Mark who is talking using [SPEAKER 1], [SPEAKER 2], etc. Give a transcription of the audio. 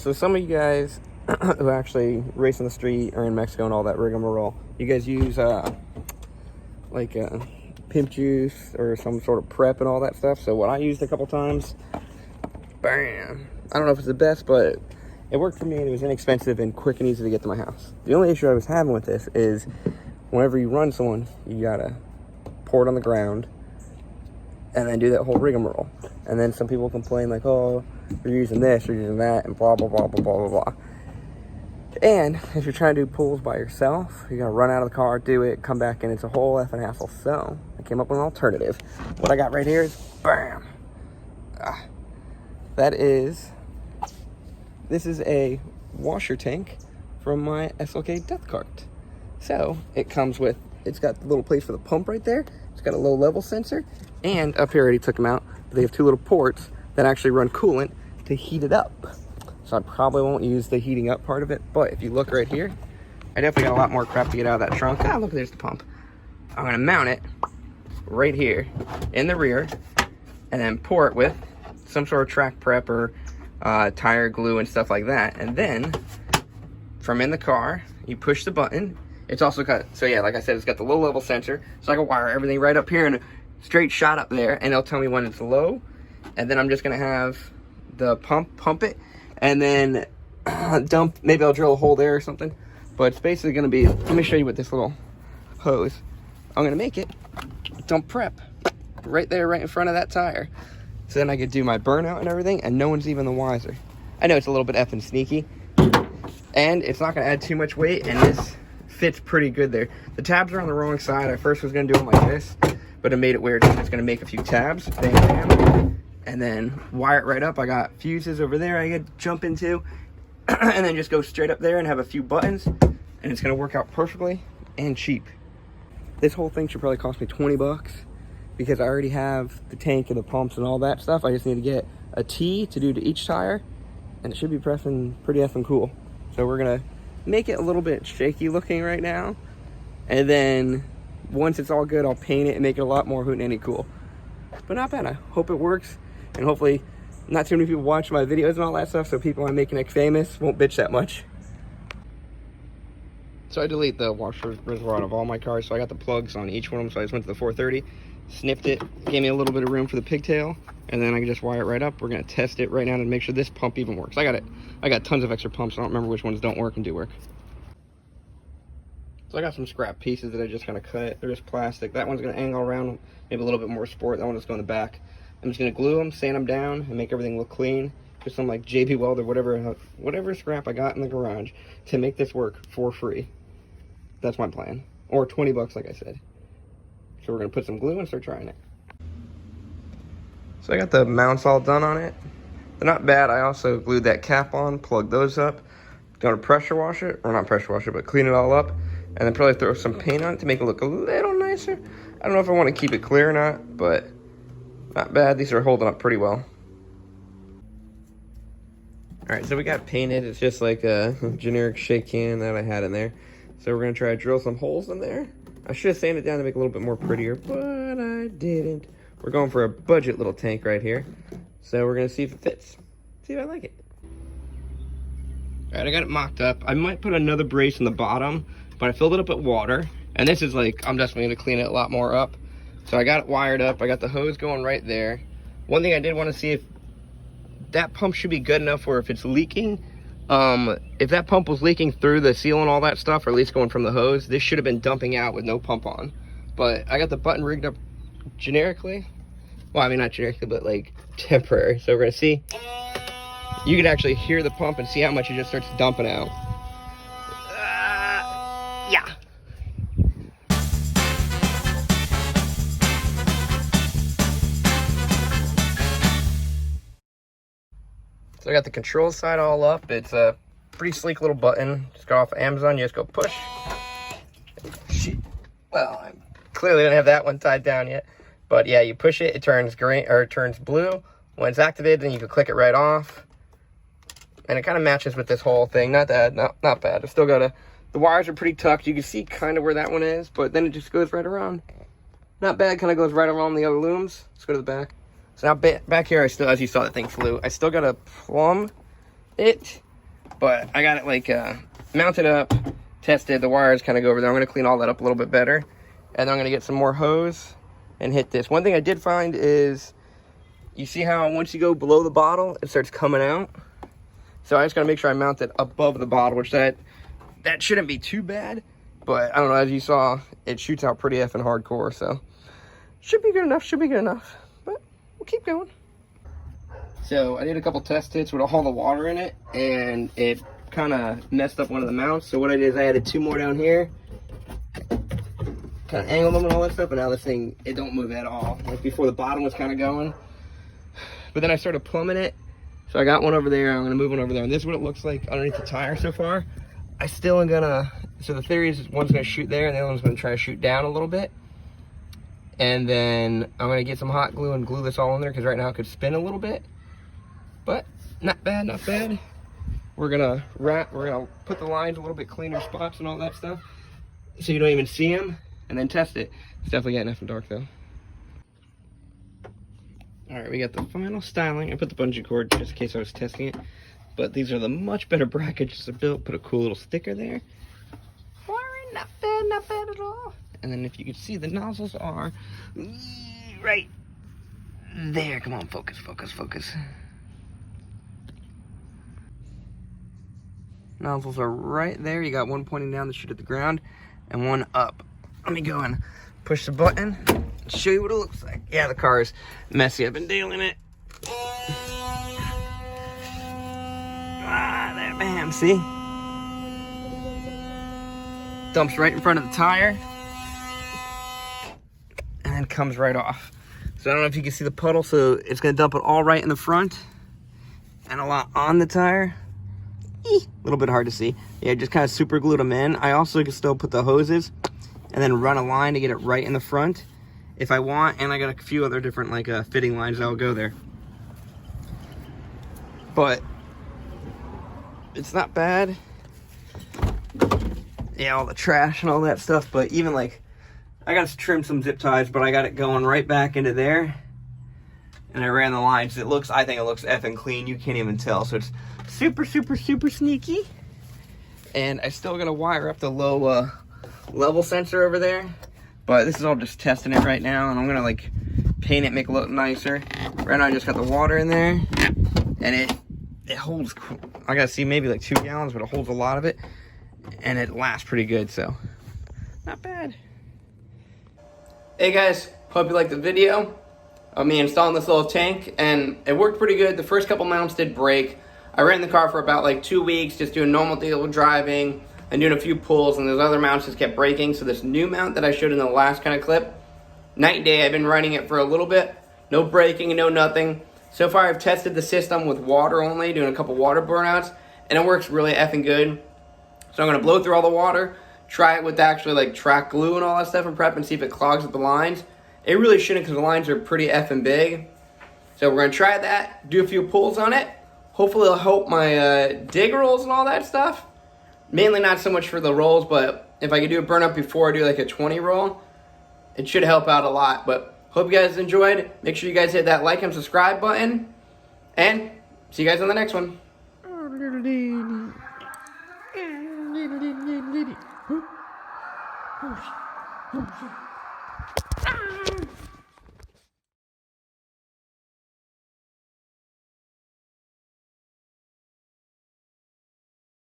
[SPEAKER 1] So some of you guys who actually race on the street or in Mexico and all that rigmarole, you guys use like pimp juice or some sort of prep and all that stuff. So what I used a couple times, bam. I don't know if it's the best, but it worked for me and it was inexpensive and quick and easy to get to my house. The only issue I was having with this is whenever you run someone, you gotta pour it on the ground and then do that whole rigmarole. And then some people complain like, oh, you're using this, you're using that, and blah, blah, blah, blah, blah, blah, blah. And if you're trying to do pulls by yourself, you gotta run out of the car, do it, come back, and it's a whole effing hassle. So I came up with an alternative. What I got right here is, bam. This is a washer tank from my CLK death cart. So it comes with, it's got the little place for the pump right there. It's got a low level sensor, and up here I already took them out. They have two little ports that actually run coolant to heat it up. So I probably won't use the heating up part of it, but if you look right here, I definitely got a lot more crap to get out of that trunk. Ah, look, there's the pump. I'm gonna mount it right here in the rear and then pour it with some sort of track prep or tire glue and stuff like that. And then from in the car, you push the button. It's also got, so yeah, like I said, it's got the low level sensor, so I can wire everything right up here and a straight shot up there, and it'll tell me when it's low. And then I'm just gonna have the pump it, and then dump, maybe I'll drill a hole there or something. But it's basically gonna be, let me show you with this little hose. I'm gonna make it dump prep right there, right in front of that tire. So then I could do my burnout and everything, and no one's even the wiser. I know it's a little bit effing sneaky, and it's not gonna add too much weight, and this fits pretty good there. The tabs are on the wrong side. I first was gonna do them like this, but it made it weird. I'm just gonna make a few tabs, bam, bam, and then wire it right up. I got fuses over there I could jump into, and then just go straight up there and have a few buttons, and it's gonna work out perfectly and cheap. This whole thing should probably cost me 20 bucks because I already have the tank and the pumps and all that stuff. I just need to get a T to do to each tire, and it should be pressing pretty effing cool. So we're gonna make it a little bit shaky looking right now, and then once it's all good, I'll paint it and make it a lot more hootenanny cool. But not bad. I hope it works, and hopefully not too many people watch my videos and all that stuff, so people I'm making it famous won't bitch that much. So I delete the washer reservoir out of all my cars, so I got the plugs on each one of them. So I just went to the 430, snipped it, gave me a little bit of room for the pigtail, and then I can just wire it right up. We're gonna test it right now to make sure this pump even works. I got tons of extra pumps. I don't remember which ones don't work and do work. So I got some scrap pieces that I just kind of cut. They're just plastic. That one's gonna angle around, maybe a little bit more sport. That one is going in the back. I'm just gonna glue them, sand them down, and make everything look clean. Just some like JB Weld or whatever scrap I got in the garage to make this work for free. That's my plan. Or 20 bucks, like I said. So we're gonna put some glue and start trying it. So I got the mounts all done on it. They're not bad. I also glued that cap on, plugged those up. Gonna pressure wash it, or not pressure wash it, but clean it all up. And then probably throw some paint on it to make it look a little nicer. I don't know if I want to keep it clear or not, but not bad. These are holding up pretty well. All right, so we got painted. It's just like a generic shake can that I had in there. So we're gonna try to drill some holes in there. I should have sanded it down to make it a little bit more prettier, but I didn't. We're going for a budget little tank right here. So we're gonna see if it fits. See if I like it. All right, I got it mocked up. I might put another brace in the bottom, but I filled it up with water. And this is like, I'm definitely gonna clean it a lot more up. So I got it wired up. I got the hose going right there. One thing I did want to see if that pump should be good enough where if it's leaking, if that pump was leaking through the seal and all that stuff, or at least going from the hose, this should have been dumping out with no pump on. But I got the button rigged up generically. Well, I mean, not generically, but like temporary. So we're gonna see. You can actually hear the pump and see how much it just starts dumping out. Yeah. So I got the control side all up. It's a pretty sleek little button. Just got off of Amazon. You just go push. Shit. Well, I clearly don't have that one tied down yet. But yeah, you push it, it turns green, or it turns blue. When it's activated, then you can click it right off. And it kind of matches with this whole thing. Not bad. I've still got the wires are pretty tucked. You can see kind of where that one is, but then it just goes right around. Not bad, kind of goes right around the other looms. Let's go to the back. So now back here, I still, as you saw, that thing flew. I still got to plumb it But I got it like mounted up, tested, the wires kind of go over there. I'm gonna clean all that up a little bit better. And then I'm gonna get some more hose and hit this. One thing I did find is, you see how once you go below the bottle, it starts coming out? So I just gotta make sure I mount it above the bottle, which that shouldn't be too bad. But I don't know, as you saw, it shoots out pretty effing hardcore, so should be good enough, should be good enough. But we'll keep going. So I did a couple test hits with all the water in it, and it kind of messed up one of the mounts. So what I did is I added 2 more down here, kind of angled them and all that stuff, and now this thing, it don't move at all. Like before, the bottom was kind of going, but then I started plumbing it. So I got one over there, I'm gonna move one over there, and this is what it looks like underneath the tire so far. I still am gonna, so the theory is one's gonna shoot there and the other one's gonna try to shoot down a little bit. And then I'm gonna get some hot glue and glue this all in there, because right now it could spin a little bit. But not bad, not bad. We're gonna put the lines a little bit cleaner spots and all that stuff, so you don't even see them, and then test it. It's definitely getting effing dark though. All right, we got the final styling. I put the bungee cord just in case I was testing it, but these are the much better brackets I built. Put a cool little sticker there. Wiring, not bad at all. And then if you can see, the nozzles are right there. Come on, focus, focus, focus. Nozzles are right there. You got one pointing down to shoot at the ground and one up. Let me go and push the button and show you what it looks like. Yeah, the car is messy. I've been dealing it. Ah, there, bam, see? Dumps right in front of the tire and then comes right off. So I don't know if you can see the puddle, so it's gonna dump it all right in the front and a lot on the tire. A little bit hard to see. Yeah, just kind of super glued them in. I also can still put the hoses and then run a line to get it right in the front if I want, and I got a few other different like fitting lines that will go there. But it's not bad. Yeah, all the trash and all that stuff, but even like, I got to trim some zip ties, but I got it going right back into there, and I ran the lines. I think it looks effing clean. You can't even tell, so it's super, super, super sneaky. And I still gotta wire up the low level sensor over there, but this is all just testing it right now, and I'm gonna like paint it, make it look nicer. Right now I just got the water in there, and it holds, I gotta see, maybe like 2 gallons, but it holds a lot of it, and it lasts pretty good, so not bad. Hey guys, hope you liked the video of me installing this little tank, and it worked pretty good. The first couple mounts did break. I ran the car for about like 2 weeks, just doing normal daily driving and doing a few pulls, and those other mounts just kept breaking. So this new mount that I showed in the last kind of clip, night and day, I've been running it for a little bit. No breaking and no nothing. So far I've tested the system with water only, doing a couple water burnouts, and it works really effing good. So I'm gonna blow through all the water, try it with actually like track glue and all that stuff and prep, and see if it clogs up the lines. It really shouldn't, because the lines are pretty effing big. So we're gonna try that, do a few pulls on it. Hopefully it'll help my dig rolls and all that stuff. Mainly not so much for the rolls, but if I could do a burn up before I do like a 20 roll, it should help out a lot. But hope you guys enjoyed. Make sure you guys hit that like and subscribe button. And see you guys on the next one.